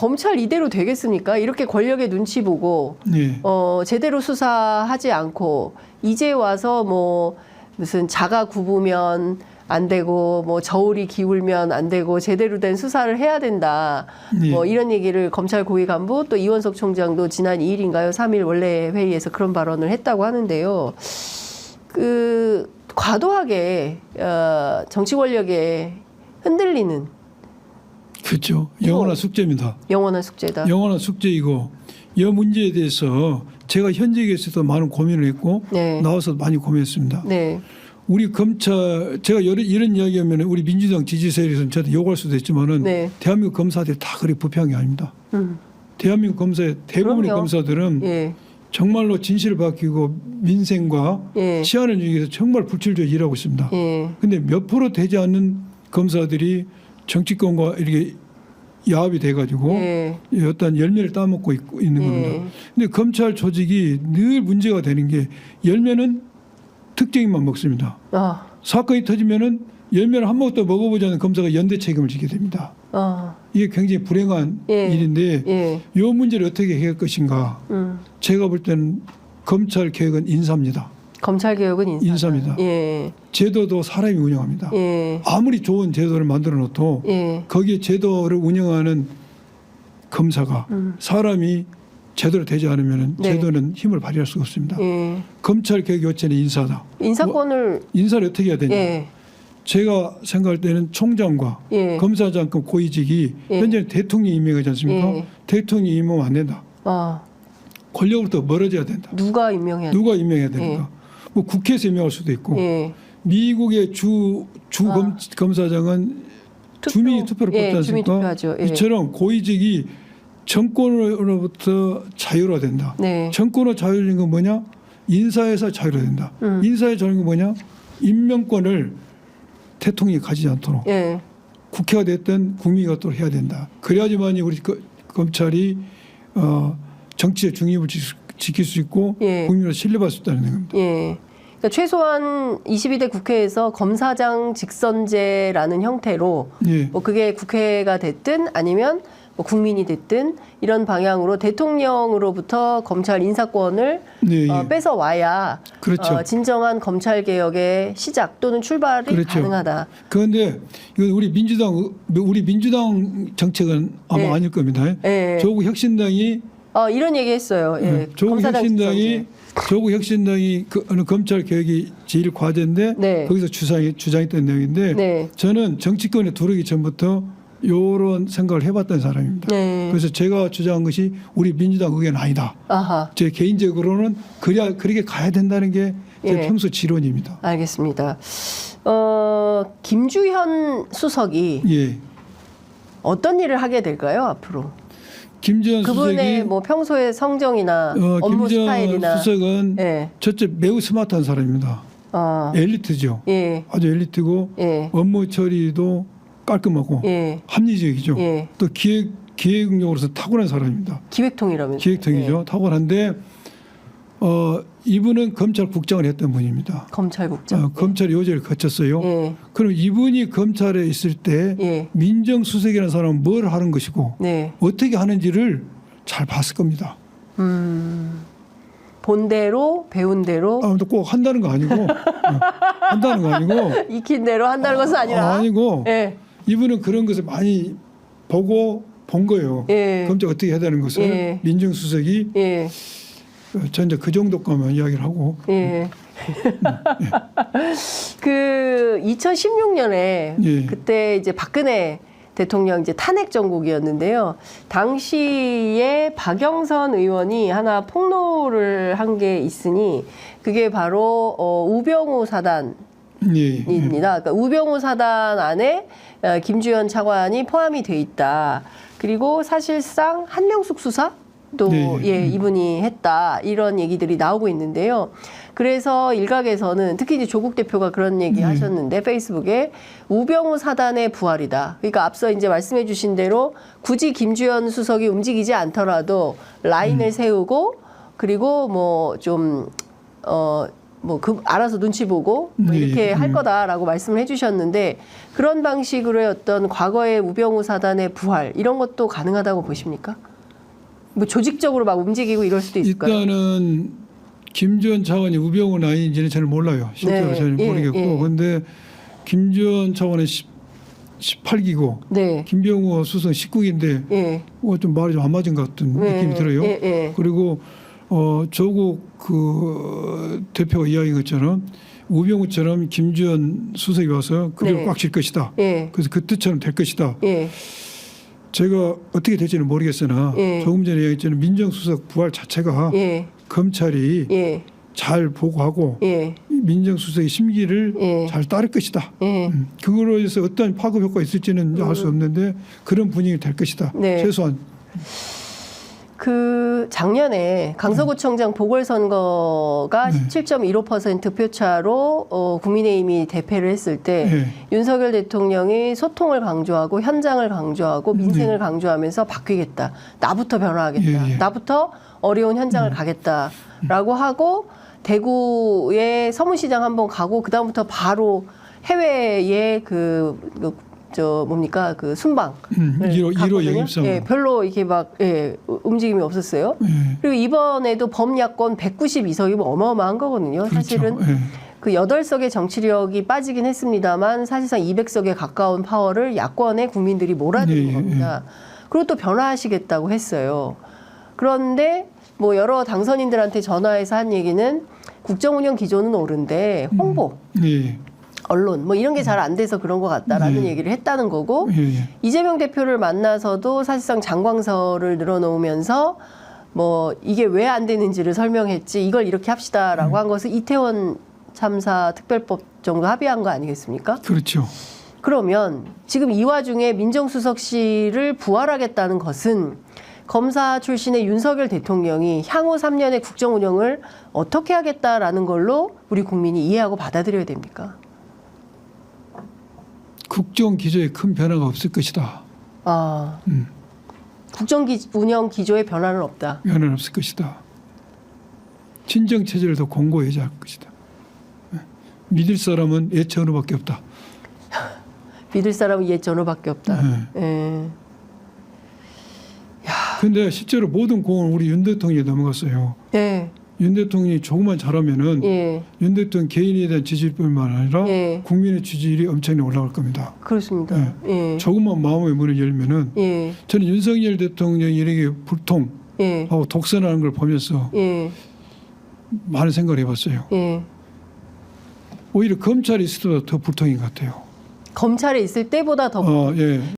검찰 이대로 되겠습니까? 이렇게 권력의 눈치 보고 네. 제대로 수사하지 않고 이제 와서 뭐 무슨 자가 굽으면 안 되고 뭐 저울이 기울면 안 되고 제대로 된 수사를 해야 된다. 네. 뭐 이런 얘기를 검찰 고위 간부 또 이원석 총장도 지난 2일인가요? 3일 원래 회의에서 그런 발언을 했다고 하는데요. 그 과도하게 정치 권력에 흔들리는 그렇죠. 영원한 숙제입니다. 영원한 숙제다. 영원한 숙제이고 이 문제에 대해서 제가 현직에서도 많은 고민을 했고 네. 나와서 많이 고민했습니다. 네. 우리 검찰 제가 이런 이야기하면 우리 민주당 지지 세력에서는 저한테 욕할 수도 있지만은 네. 대한민국 검사들이 다 그리 부패한 게 아닙니다. 대한민국 검사의 대부분의 그럼요. 검사들은 예. 정말로 진실을 밝히고 민생과 예. 치안을 주기 위해서 정말 불철주야 일하고 있습니다. 예. 근데 몇 프로 되지 않는 검사들이 정치권과 이렇게 야합이 돼가지고 예. 어떤 열매를 따먹고 있는 예. 겁니다. 근데 검찰 조직이 늘 문제가 되는 게 열매는 특정인만 먹습니다. 아. 사건이 터지면은 열매를 한 모금도 먹어보지 않은 검사가 연대 책임을 지게 됩니다. 이게 굉장히 불행한 예. 일인데 예. 이 문제를 어떻게 해결할 것인가. 제가 볼 때는 검찰 개혁은 인사입니다. 검찰 개혁은 인사입니다. 예. 제도도 사람이 운영합니다. 예. 아무리 좋은 제도를 만들어 놓도 예. 거기에 제도를 운영하는 검사가 사람이 제대로 되지 않으면 네. 제도는 힘을 발휘할 수가 없습니다. 예. 검찰 개혁 요체는 인사다. 인사권을 인사를 어떻게 해야 되냐. 예. 제가 생각할 때는 총장과 예. 검사장급 고위직이 예. 현재 대통령이 임명하지 않습니까? 예. 대통령이 임명하면 안 된다. 아, 권력으로부터 멀어져야 된다. 누가 임명해야 돼? 누가 임명해야 됩니까? 뭐 국회에서 임명할 수도 있고 예. 미국의 주 검사장은 주민이 투표를 뽑지 예, 주민 않습니까? 투표하죠. 예. 이처럼 고위직이 정권으로부터 자유로워야 된다. 네. 정권으로 자유로운 건 뭐냐? 인사에서 자유로워야 된다. 인사에 자유로운 건 뭐냐? 임명권을 대통령이 가지지 않도록 예. 국회가 됐든 국민이 갖도록 해야 된다. 그래야지만이 우리 검찰이 정치의 중립을 지킬 수 있고 예. 국민으로 신뢰받을 수 있다는 겁니다. 예. 그러니까 최소한 22대 국회에서 검사장 직선제라는 형태로 예. 뭐 그게 국회가 됐든 아니면 뭐 국민이 됐든 이런 방향으로 대통령으로부터 검찰 인사권을 네, 예. 뺏어 와야 그렇죠. 진정한 검찰 개혁의 시작 또는 출발이 그렇죠. 가능하다. 그런데 이건 우리 민주당 정책은 아마 예. 아닐 겁니다. 예. 조국 혁신당이 이런 얘기했어요. 예. 조국 검사장 혁신당이 검찰 개혁이 제일 과제인데 네. 거기서 주장했던 내용인데 네. 저는 정치권에 들어오기 전부터 이런 생각을 해봤던 사람입니다. 네. 그래서 제가 주장한 것이 우리 민주당 의견 아니다. 아하. 제 개인적으로는 그렇게 가야 된다는 게 제 예. 평소 지론입니다. 알겠습니다. 김주현 수석이 예. 어떤 일을 하게 될까요, 앞으로? 김주현 그분의 수석이 뭐 평소의 성정이나 업무 김주현 스타일이나 수석은 예. 첫째 매우 스마트한 사람입니다. 엘리트죠. 예. 아주 엘리트고 예. 업무 처리도 깔끔하고 예. 합리적이죠. 예. 또 기획력으로서 탁월한 사람입니다. 기획통이라면서요. 기획통이죠. 탁월한데 이분은 검찰국장을 했던 분입니다. 검찰국장. 검찰 요직을 거쳤어요. 예. 그럼 이분이 검찰에 있을 때 예. 민정수석이라는 사람은 뭘 하는 것이고 네. 어떻게 하는지를 잘 봤을 겁니다. 본 대로 배운 대로 아무튼 꼭 한다는 거 아니고 한다는 거 아니고 익힌 대로 한다는 것은 아니라. 아니고 예. 이분은 그런 것을 많이 보고 본 거예요. 예. 검찰 어떻게 해야 되는 것을 예. 민정수석이 예. 전 이제 그 정도까지만 이야기를 하고 예. 그 2016년에 예. 그때 이제 박근혜 대통령 이제 탄핵 정국이었는데요. 당시에 박영선 의원이 하나 폭로를 한 게 있으니 그게 바로 우병우 사단. 예. 입니다. 그러니까 우병우 사단 안에 김주현 차관이 포함이 돼 있다. 그리고 사실상 한명숙 수사도 네. 예, 이분이 했다. 이런 얘기들이 나오고 있는데요. 그래서 일각에서는 특히 이제 조국 대표가 그런 얘기 하셨는데 페이스북에 우병우 사단의 부활이다. 그러니까 앞서 이제 말씀해 주신 대로 굳이 김주현 수석이 움직이지 않더라도 라인을 세우고 그리고 뭐 좀 알아서 눈치 보고 뭐 이렇게 예, 할 거다라고 말씀을 해주셨는데 그런 방식으로의 어떤 과거의 우병우 사단의 부활 이런 것도 가능하다고 보십니까? 뭐 조직적으로 막 움직이고 이럴 수도 있을까요? 일단은 김주원 차관이 우병우는 아닌지는 저는 몰라요. 실제로 네, 저는 예, 모르겠고. 예. 그런데 김주원 차관은 18기고 네. 김병호 수석 19기인데 예. 좀 말이 좀 안 맞은 것 같은 느낌이 들어요. 예, 예. 그리고 조국 그 대표가 이야기한 것처럼 우병우처럼 김주원 수석이 와서 그대로 네. 꽉 질 것이다. 예. 그래서 그 뜻처럼 될 것이다. 예. 제가 어떻게 될지는 모르겠으나 예. 조금 전에 이야기했지만 민정수석 부활 자체가 예. 검찰이 예. 잘 보고하고 예. 민정수석의 심기를 예. 잘 따를 것이다. 예. 그거로 해서 어떤 파급 효과가 있을지는 알 수 없는데 그런 분위기 될 것이다. 네. 최소한. 그 작년에 강서구청장 보궐선거가 네. 17.15% 표차로 국민의힘이 대패를 했을 때 예. 윤석열 대통령이 소통을 강조하고 현장을 강조하고 민생을 강조하면서 바뀌겠다. 나부터 변화하겠다. 예, 예. 나부터 어려운 현장을 가겠다라고 하고 대구에 서문시장 한번 가고 그다음부터 바로 해외에 그 순방 1호 영입성. 예, 별로 이렇게 막 움직임이 없었어요. 예. 그리고 이번에도 범야권 192석이면 어마어마한 거거든요. 그렇죠. 사실은 예. 그 8석의 정치력이 빠지긴 했습니다만 사실상 200석에 가까운 파워를 야권의 국민들이 몰아들인 예, 겁니다. 그리고 또 변화하시겠다고 했어요. 그런데 뭐 여러 당선인들한테 전화해서 한 얘기는 국정운영 기조는 옳은데 홍보, 예. 언론 뭐 이런 게 잘 안 돼서 그런 것 같다라는 얘기를 했다는 거고 예. 이재명 대표를 만나서도 사실상 장광설을 늘어놓으면서 뭐 이게 왜 안 되는지를 설명했지 이걸 이렇게 합시다라고 한 것은 이태원 참사 특별법 정도 합의한 거 아니겠습니까? 그렇죠. 그러면 지금 이 와중에 민정수석실을 부활하겠다는 것은 검사 출신의 윤석열 대통령이 향후 3년의 국정 운영을 어떻게 하겠다라는 걸로 우리 국민이 이해하고 받아들여야 됩니까? 국정 기조에 큰 변화가 없을 것이다. 국정 운영 기조에 변화는 없다. 변화는 없을 것이다. 친정 체제를 더 공고히 할 것이다. 믿을 사람은 옛 전후밖에 없다. 믿을 사람은 옛 전후밖에 없다. 예. 그런데 실제로 모든 공은 우리 윤 대통령에 넘어갔어요. 예. 윤 대통령이 조금만 잘하면은 예. 윤 대통령 개인에 대한 지지율뿐만 아니라 예. 국민의 지지율이 엄청나게 올라갈 겁니다. 그렇습니다. 예. 조금만 마음의 문을 열면은 예. 저는 윤석열 대통령이 이렇게 불통하고 예. 독선하는 걸 보면서 예. 많은 생각을 해봤어요. 예. 오히려 검찰이 있을 때보다 더 불통인 것 같아요. 검찰에 있을 때보다 더 예.